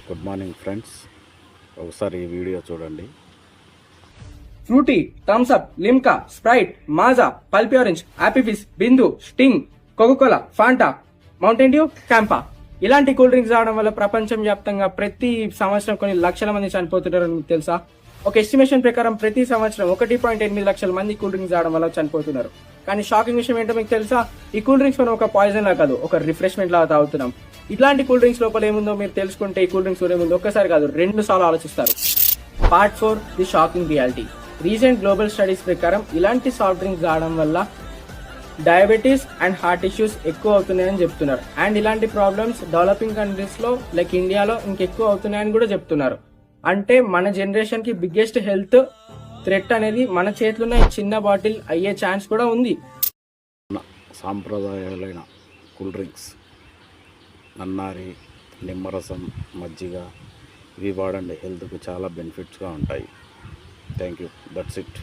Good morning friends, ఒకసారి ఈ video చూడండి. Frooti, Thums Up, Limca, Sprite, Maaza, Pulpy Orange, Happy Fizz, Bindu, Sting, Coca Cola, Fanta, Mountain Dew, Campa ఇలాంటి cool drinks రావడం వల్ల ప్రపంచం వ్యాప్తంగా ప్రతి సంవత్సరం కొన్ని లక్షల మంది చనిపోతున్నారని మీకు తెలుసా? ఒక ఎస్టిమేషన్ ప్రకారం ప్రతి సంవత్సరం 1.8 లక్షల మంది కూల్ డ్రింక్స్ రావడం వల్ల చనిపోతున్నారు. కానీ షాకింగ్ విషయం ఏంటో మీకు తెలుసా? ఈ కూల్ డ్రింక్స్ మనం ఒక పాయిజన్ లా కాదు, ఒక రిఫ్రెష్మెంట్ లాగా తాగుతున్నాం. ఇట్లాంటి కూల్ డ్రింక్స్ లోపల ఏముందో మీరు తెలుసుకుంటే ఈ కూల్ డ్రింక్స్ ఏముందో ఒక్కసారి కాదు 2 సార్లు ఆలోచిస్తారు. Part 4, the shocking reality. Recent global studies ప్రకారం ఇలాంటి సాఫ్ట్ డ్రింక్స్ తాగడం వల్ల డయాబెటీస్ అండ్ హార్ట్ ఇష్యూస్ ఎక్కువ అవుతున్నాయని చెప్తున్నారు. అండ్ ఇలాంటి ప్రాబ్లమ్స్ డెవలపింగ్ కంట్రీస్ లో లైక్ ఇండియాలో ఇంకెక్కువ అవుతున్నాయని కూడా చెప్తున్నారు. అంటే మన జనరేషన్ కి బిగ్గెస్ట్ హెల్త్ థ్రెట్ అనేది మన చేతిలో ఉన్న ఈ చిన్న బాటిల్ అయ్యే ఛాన్స్ కూడా ఉంది. సాంప్రదాయాలైన కూల్ డ్రింక్స్ నన్నారి, నిమ్మరసం, మజ్జిగ ఇవి వాడండి. హెల్త్కు చాలా బెనిఫిట్స్గా ఉంటాయి. Thank you. That's it.